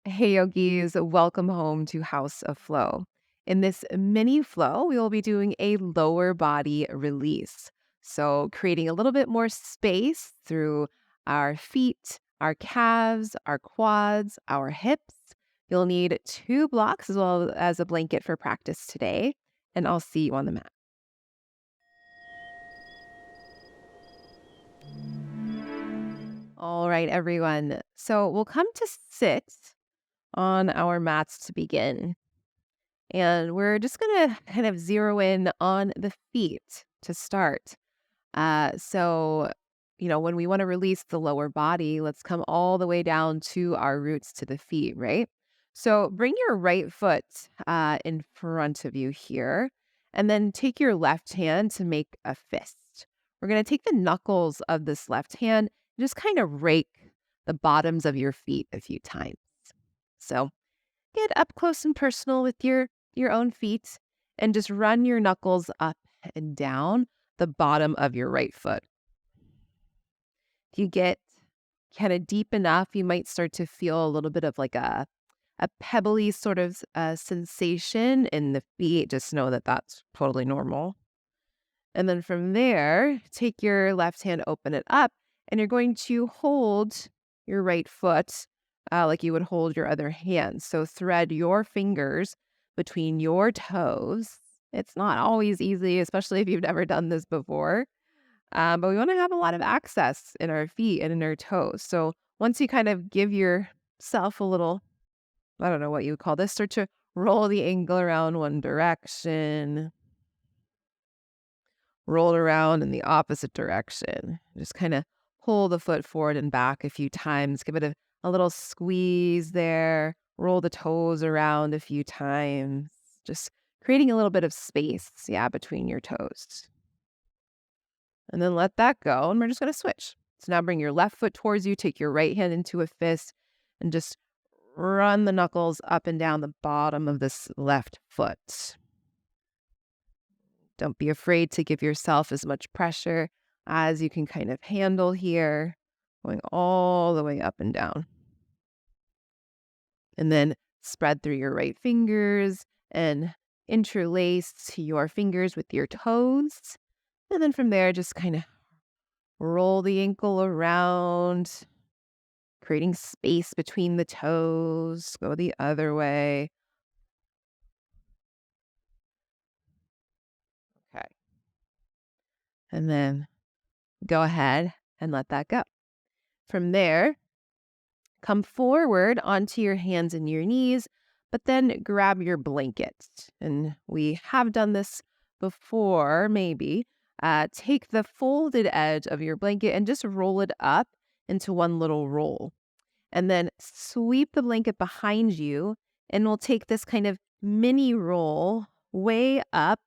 Hey yogis, welcome home to House of Flow. In this mini flow, we will be doing a lower body release. So, creating a little bit more space through our feet, our calves, our quads, our hips. You'll need two blocks as well as a blanket for practice today. And I'll see you on the mat. All right, everyone. So, we'll come to sit on our mats to begin. And we're just going to kind of zero in on the feet to start. When we want to release the lower body, let's come all the way down to our roots to the feet, right? So bring your right foot in front of you here, and then take your left hand to make a fist. We're going to take the knuckles of this left hand and just kind of rake the bottoms of your feet a few times. So get up close and personal with your own feet and just run your knuckles up and down the bottom of your right foot. If you get kind of deep enough, you might start to feel a little bit of like a pebbly sort of sensation in the feet. Just know that that's totally normal. And then from there, take your left hand, open it up, and you're going to hold your right foot like you would hold your other hand. So thread your fingers between your toes. It's not always easy, especially if you've never done this before. But we want to have a lot of access in our feet and in our toes. So once you kind of give yourself a little, I don't know what you would call this, start to roll the ankle around one direction, roll it around in the opposite direction. Just kind of pull the foot forward and back a few times. Give it a little squeeze there. Roll the toes around a few times. Just creating a little bit of space, between your toes. And then let that go, and we're just going to switch. So now bring your left foot towards you, take your right hand into a fist, and just run the knuckles up and down the bottom of this left foot. Don't be afraid to give yourself as much pressure as you can kind of handle here, going all the way up and down. And then spread through your right fingers and interlace your fingers with your toes. And then from there, just kind of roll the ankle around, creating space between the toes. Go the other way. Okay. And then go ahead and let that go. From there, come forward onto your hands and your knees, but then grab your blanket. And we have done this before, maybe. Take the folded edge of your blanket and just roll it up into one little roll. And then sweep the blanket behind you, and we'll take this kind of mini roll way up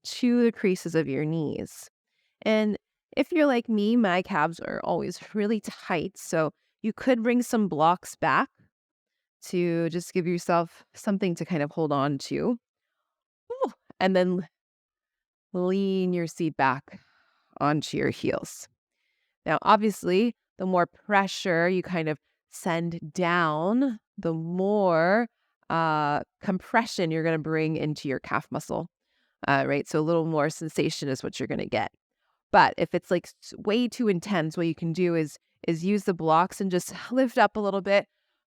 to the creases of your knees. And if you're like me, my calves are always really tight. So you could bring some blocks back to just give yourself something to kind of hold on to. Ooh, and then lean your seat back onto your heels. Now, obviously, the more pressure you kind of send down, the more compression you're going to bring into your calf muscle, right? So a little more sensation is what you're going to get. But if it's like way too intense, what you can do is use the blocks and just lift up a little bit,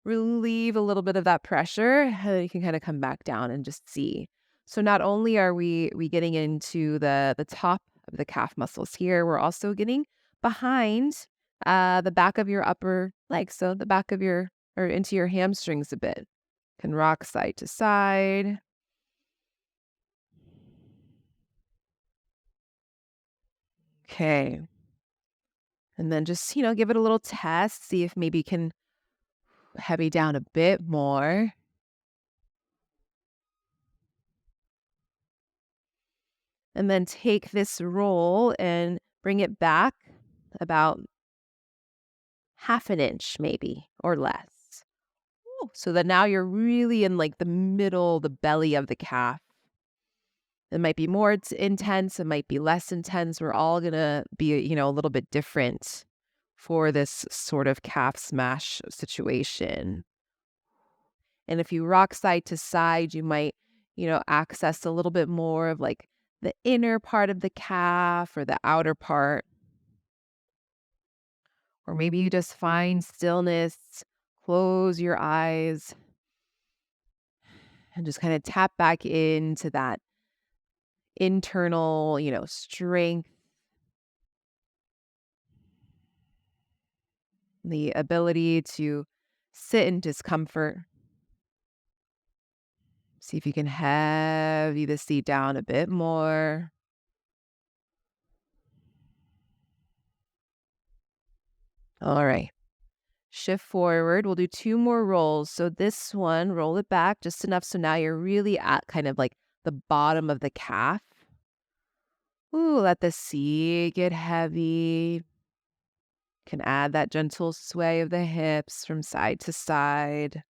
relieve a little bit of that pressure, and then you can kind of come back down and just see. So not only are we getting into the top of the calf muscles here, we're also getting behind the back of your upper leg, so the back of your or into your hamstrings a bit. Can rock side to side. Okay. And then just, give it a little test, see if maybe you can heavy down a bit more. And then take this roll and bring it back about half an inch maybe or less. Ooh, so that now you're really in like the middle, the belly of the calf. It might be more intense. It might be less intense. We're all going to be, a little bit different for this sort of calf smash situation. And if you rock side to side, you might, access a little bit more of like the inner part of the calf or the outer part. Or maybe you just find stillness, close your eyes, and just kind of tap back into that internal, strength, the ability to sit in discomfort. See if you can heavy the seat down a bit more. All right. Shift forward. We'll do two more rolls. So this one, roll it back just enough so now you're really at kind of like the bottom of the calf. Ooh, let the seat get heavy. Can add that gentle sway of the hips from side to side.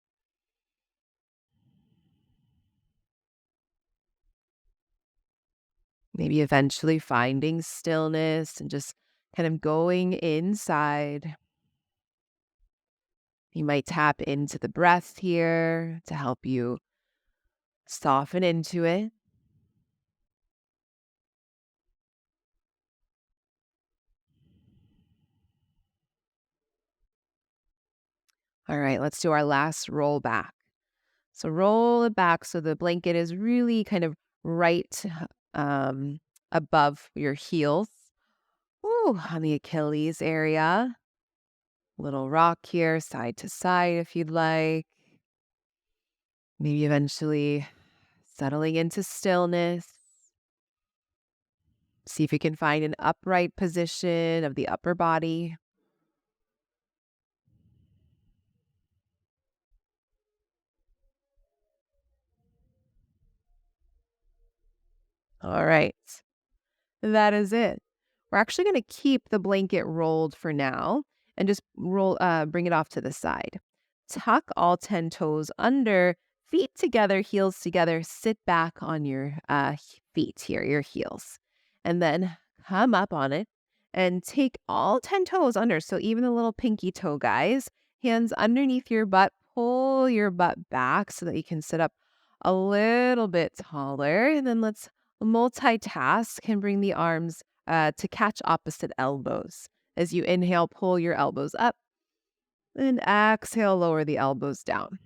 Maybe eventually finding stillness and just kind of going inside. You might tap into the breath here to help you soften into it. All right, let's do our last roll back. So roll it back so the blanket is really kind of right um, above your heels. Ooh, on the Achilles area. Little rock here, side to side if you'd like. Maybe eventually settling into stillness. See if you can find an upright position of the upper body. All right. That is it. We're actually going to keep the blanket rolled for now and just bring it off to the side. Tuck all 10 toes under, feet together, heels together. Sit back on your feet here, your heels. And then come up on it and take all 10 toes under. So even the little pinky toe, guys, hands underneath your butt. Pull your butt back so that you can sit up a little bit taller. And then let's multitask and bring the arms to catch opposite elbows. As you inhale, pull your elbows up. And exhale, lower the elbows down.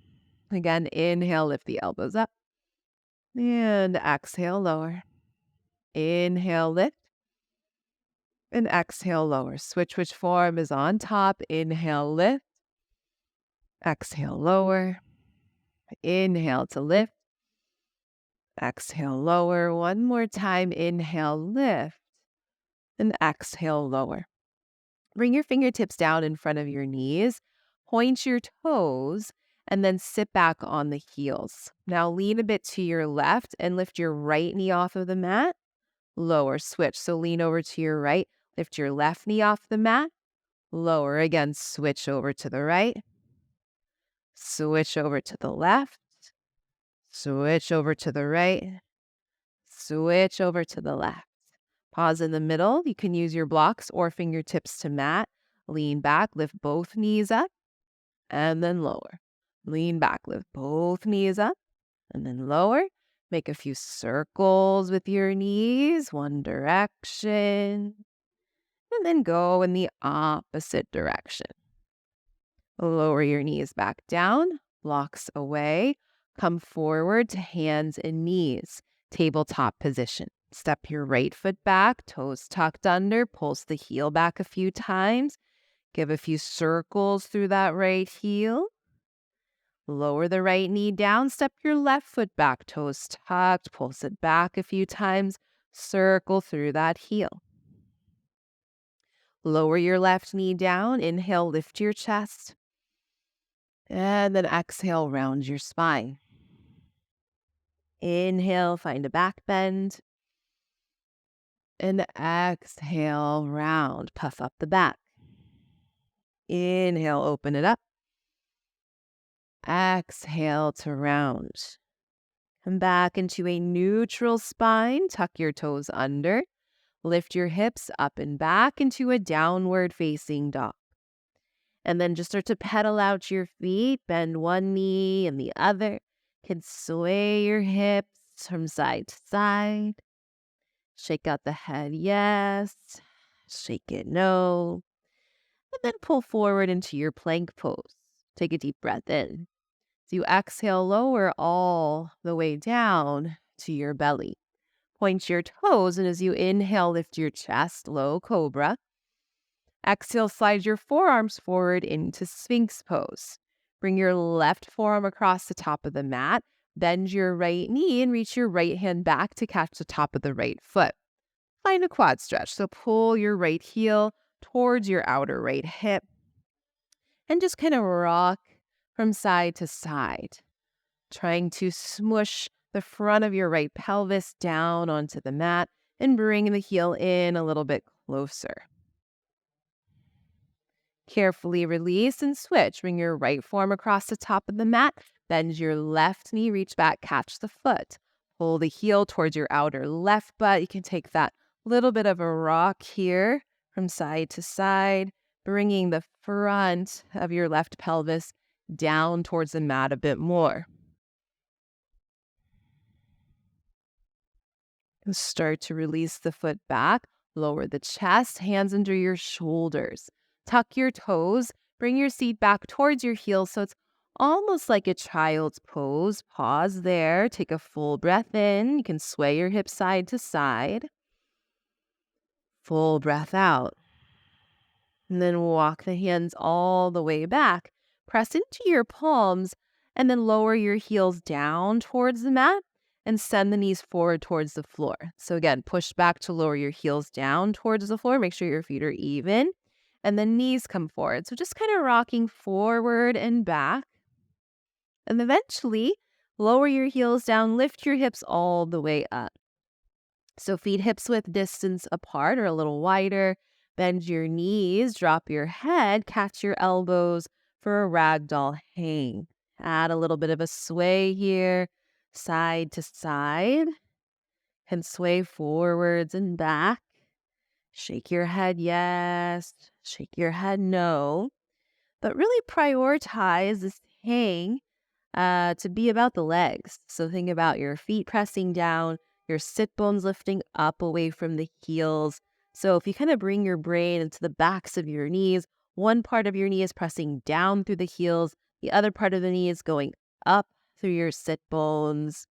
Again, inhale, lift the elbows up. And exhale, lower. Inhale, lift. And exhale, lower. Switch which form is on top. Inhale, lift. Exhale, lower. Inhale to lift. Exhale, lower. One more time. Inhale, lift. And exhale, lower. Bring your fingertips down in front of your knees. Point your toes and then sit back on the heels. Now lean a bit to your left and lift your right knee off of the mat. Lower, switch. So lean over to your right. Lift your left knee off the mat. Lower again, switch over to the right. Switch over to the left. Switch over to the right. Switch over to the left. Pause in the middle. You can use your blocks or fingertips to mat. Lean back, lift both knees up, and then lower. Lean back, lift both knees up, and then lower. Make a few circles with your knees, one direction, and then go in the opposite direction. Lower your knees back down, blocks away. Come forward to hands and knees, tabletop position. Step your right foot back, toes tucked under, pulse the heel back a few times. Give a few circles through that right heel. Lower the right knee down, step your left foot back, toes tucked, pulse it back a few times. Circle through that heel. Lower your left knee down, inhale, lift your chest. And then exhale, round your spine. Inhale, find a back bend. And exhale, round, puff up the back. Inhale, open it up. Exhale to round. Come back into a neutral spine. Tuck your toes under. Lift your hips up and back into a downward facing dog. And then just start to pedal out your feet, bend one knee and the other. Can sway your hips from side to side. Shake out the head, yes. Shake it, no. And then pull forward into your plank pose. Take a deep breath in. As you exhale, lower all the way down to your belly. Point your toes, and as you inhale, lift your chest, low cobra. Exhale, slide your forearms forward into Sphinx pose. Bring your left forearm across the top of the mat. Bend your right knee and reach your right hand back to catch the top of the right foot. Find a quad stretch. So pull your right heel towards your outer right hip and just kind of rock from side to side, trying to smush the front of your right pelvis down onto the mat and bring the heel in a little bit closer. Carefully release and switch. Bring your right forearm across the top of the mat. Bend your left knee, reach back, catch the foot. Pull the heel towards your outer left butt. You can take that little bit of a rock here from side to side, bringing the front of your left pelvis down towards the mat a bit more. And start to release the foot back. Lower the chest, hands under your shoulders. Tuck your toes. Bring your seat back towards your heels so it's almost like a child's pose. Pause there. Take a full breath in. You can sway your hips side to side. Full breath out. And then walk the hands all the way back. Press into your palms and then lower your heels down towards the mat and send the knees forward towards the floor. So again, push back to lower your heels down towards the floor. Make sure your feet are even. And then knees come forward. So just kind of rocking forward and back. And eventually, lower your heels down, lift your hips all the way up. So feet hips width distance apart or a little wider. Bend your knees, drop your head, catch your elbows for a ragdoll hang. Add a little bit of a sway here, side to side. Can sway forwards and back. Shake your head, yes. Shake your head, no. But really prioritize this hang to be about the legs. So think about your feet pressing down, your sit bones lifting up away from the heels. So if you kind of bring your brain into the backs of your knees, one part of your knee is pressing down through the heels, the other part of the knee is going up through your sit bones.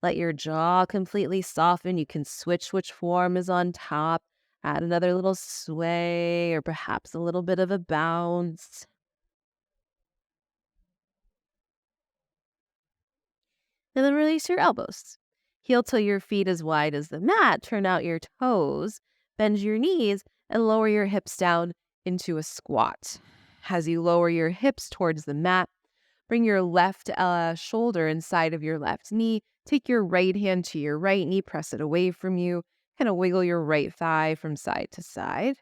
Let your jaw completely soften. You can switch which forearm is on top. Add another little sway or perhaps a little bit of a bounce. And then release your elbows. Heel till your feet as wide as the mat. Turn out your toes. Bend your knees and lower your hips down into a squat. As you lower your hips towards the mat, bring your left shoulder inside of your left knee. Take your right hand to your right knee. Press it away from you. Kind of wiggle your right thigh from side to side.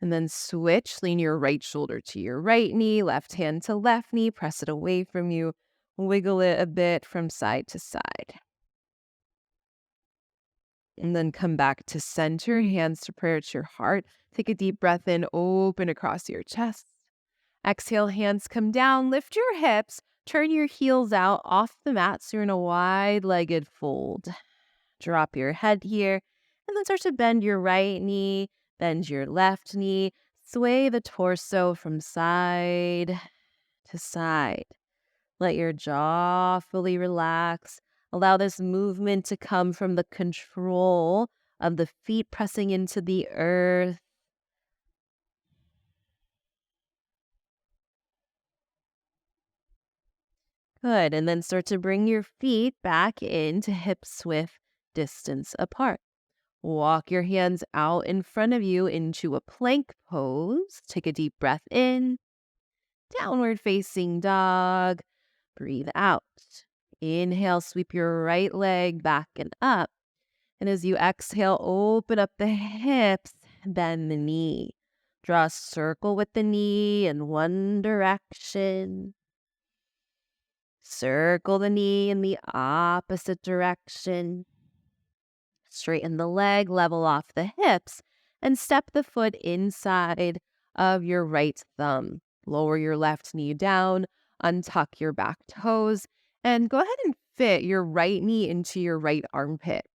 And then switch. Lean your right shoulder to your right knee. Left hand to left knee. Press it away from you. Wiggle it a bit from side to side. And then come back to center, hands to prayer at your heart. Take a deep breath in, open across your chest. Exhale, hands come down, lift your hips, turn your heels out off the mat so you're in a wide-legged fold. Drop your head here, and then start to bend your right knee, bend your left knee, sway the torso from side to side. Let your jaw fully relax. Allow this movement to come from the control of the feet pressing into the earth. Good. And then start to bring your feet back into hips width distance apart. Walk your hands out in front of you into a plank pose. Take a deep breath in. Downward facing dog. Breathe out. Inhale, sweep your right leg back and up. And as you exhale, open up the hips, bend the knee. Draw a circle with the knee in one direction. Circle the knee in the opposite direction. Straighten the leg, level off the hips, and step the foot inside of your right thumb. Lower your left knee down, untuck your back toes, and go ahead and fit your right knee into your right armpit.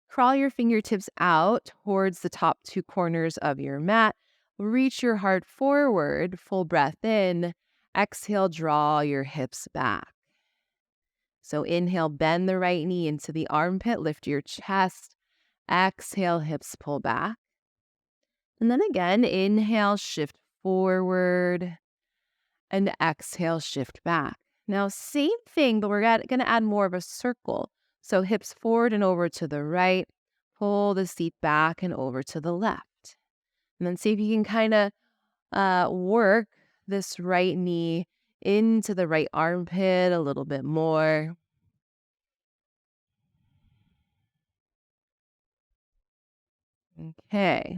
Crawl your fingertips out towards the top two corners of your mat. Reach your heart forward, full breath in. Exhale, draw your hips back. So inhale, bend the right knee into the armpit, lift your chest. Exhale, hips pull back. And then again, inhale, shift forward, and exhale, shift back. Now, same thing, but we're going to add more of a circle. So hips forward and over to the right, pull the seat back and over to the left. And then see if you can kind of work this right knee into the right armpit a little bit more. Okay.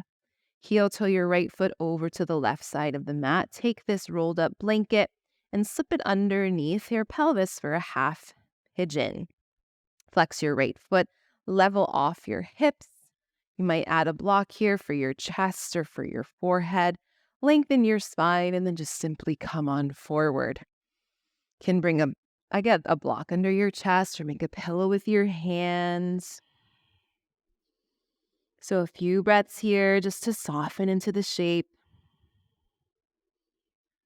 Heel toe your right foot over to the left side of the mat. Take this rolled up blanket and slip it underneath your pelvis for a half pigeon. Flex your right foot, level off your hips. You might add a block here for your chest or for your forehead. Lengthen your spine and then just simply come on forward. Can bring a block under your chest or make a pillow with your hands. So a few breaths here just to soften into the shape.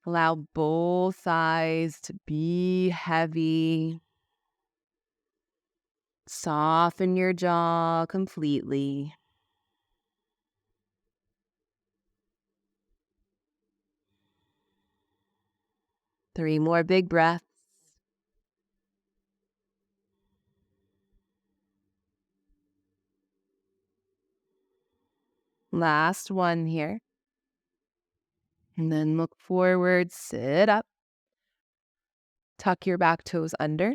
Allow both thighs to be heavy. Soften your jaw completely. Three more big breaths. Last one here. And then look forward, sit up. Tuck your back toes under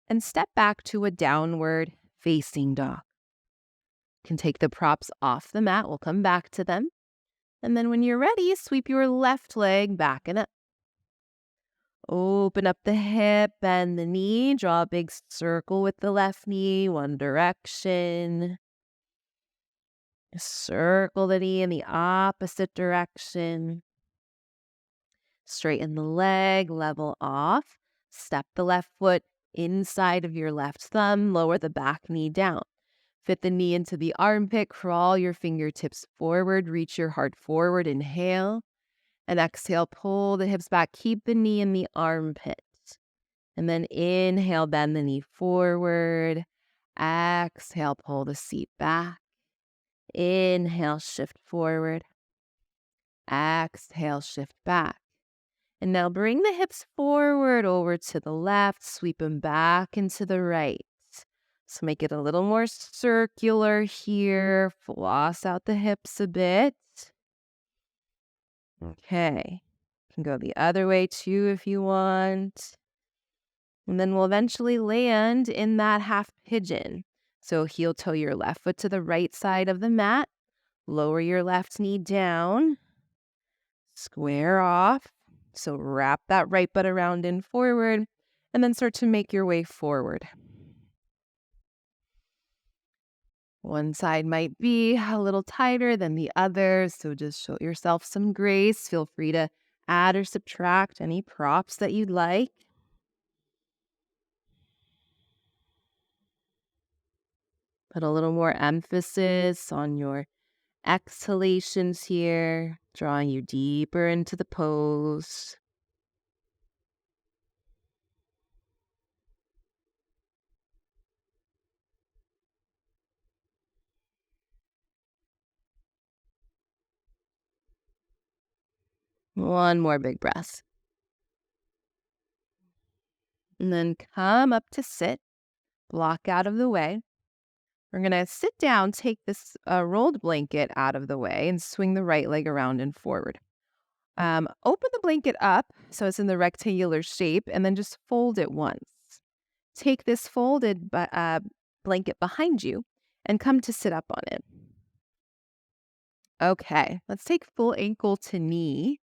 and step back to a downward facing dog. You can take the props off the mat. We'll come back to them. And then when you're ready, sweep your left leg back and up. Open up the hip, bend the knee, draw a big circle with the left knee, one direction. Circle the knee in the opposite direction. Straighten the leg, level off. Step the left foot inside of your left thumb, lower the back knee down. Fit the knee into the armpit, crawl your fingertips forward, reach your heart forward, inhale. And exhale, pull the hips back, keep the knee in the armpit. And then inhale, bend the knee forward. Exhale, pull the seat back. Inhale, shift forward. Exhale, shift back. And now bring the hips forward over to the left, sweep them back into the right. So make it a little more circular here. Floss out the hips a bit. Okay. You can go the other way too if you want. And then we'll eventually land in that half pigeon. So heel toe your left foot to the right side of the mat. Lower your left knee down. Square off. So wrap that right butt around and forward. And then start to make your way forward. One side might be a little tighter than the other, so just show yourself some grace. Feel free to add or subtract any props that you'd like. Put a little more emphasis on your exhalations here, drawing you deeper into the pose. One more big breath. And then come up to sit, block out of the way. We're going to sit down, take this rolled blanket out of the way and swing the right leg around and forward. Open the blanket up so it's in the rectangular shape and then just fold it once. Take this folded blanket behind you and come to sit up on it. Okay, let's take full ankle to knee.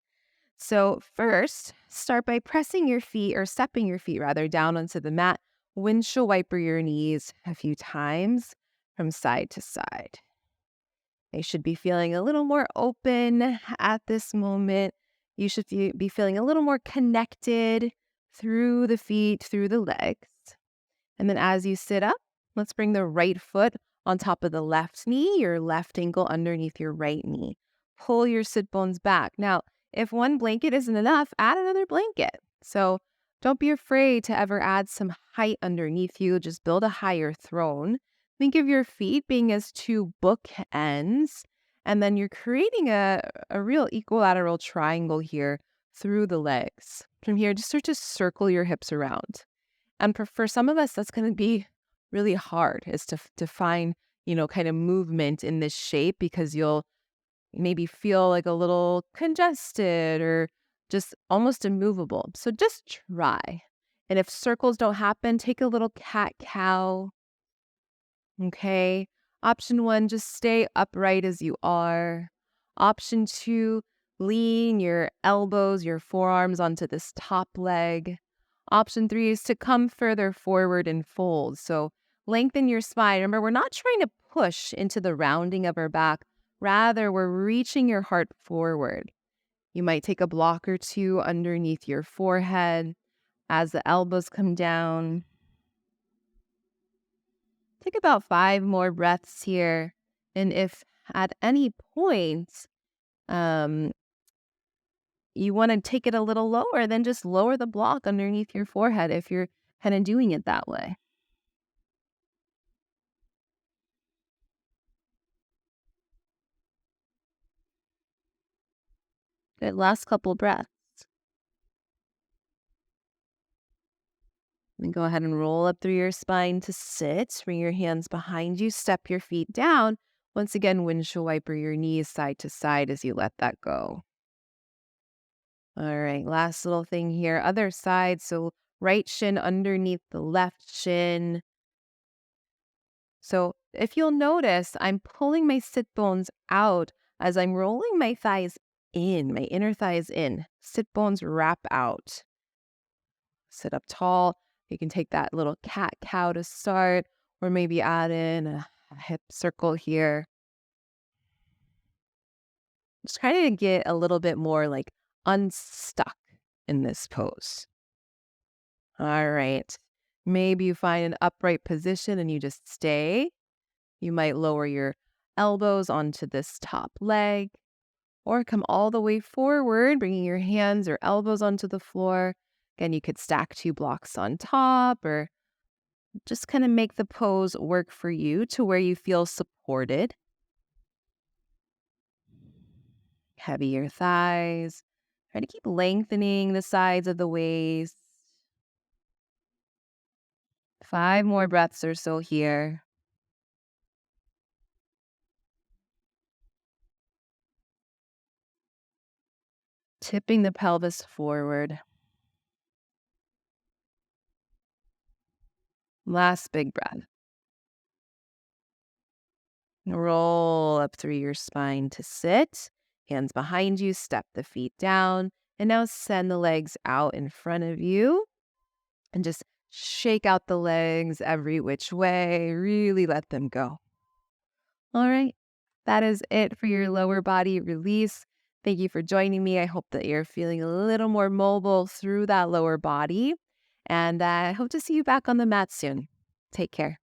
So first, start by pressing your feet or stepping your feet rather down onto the mat. Windshield wiper your knees a few times from side to side. They should be feeling a little more open at this moment. you should be feeling a little more connected through the feet, through the legs. And then as you sit up, let's bring the right foot on top of the left knee, your left ankle underneath your right knee. Pull your sit bones back. Now, if one blanket isn't enough, add another blanket. So don't be afraid to ever add some height underneath you. Just build a higher throne. Think of your feet being as two bookends, and then you're creating a real equilateral triangle here through the legs. From here, just start to circle your hips around. And for some of us, that's going to be really hard is to find, kind of movement in this shape because you'll maybe feel like a little congested or just almost immovable. So just try. And if circles don't happen, take a little cat-cow. Okay. Option 1, just stay upright as you are. Option 2, lean your elbows, your forearms onto this top leg. Option 3 is to come further forward and fold. So lengthen your spine. Remember, we're not trying to push into the rounding of our back. Rather, we're reaching your heart forward. You might take a block or two underneath your forehead as the elbows come down. Take about 5 more breaths here. And if at any point you want to take it a little lower, then just lower the block underneath your forehead if you're kind of doing it that way. Good. Last couple breaths. Then go ahead and roll up through your spine to sit. Bring your hands behind you. Step your feet down. Once again, windshield wiper your knees side to side as you let that go. All right, last little thing here. Other side. So right shin underneath the left shin. So if you'll notice, I'm pulling my sit bones out as I'm rolling my thighs in, my inner thighs in. Sit bones wrap out. Sit up tall. You can take that little cat-cow to start, or maybe add in a hip circle here. Just trying to get a little bit more like unstuck in this pose. All right. Maybe you find an upright position and you just stay. You might lower your elbows onto this top leg or come all the way forward, bringing your hands or elbows onto the floor. Again, you could stack 2 blocks on top or just kind of make the pose work for you to where you feel supported. Heavy your thighs. Try to keep lengthening the sides of the waist. 5 more breaths or so here. Tipping the pelvis forward. Last big breath. Roll up through your spine to sit. Hands behind you, step the feet down. And now send the legs out in front of you. And just shake out the legs every which way. Really let them go. All right. That is it for your lower body release. Thank you for joining me. I hope that you're feeling a little more mobile through that lower body. And I hope to see you back on the mat soon. Take care.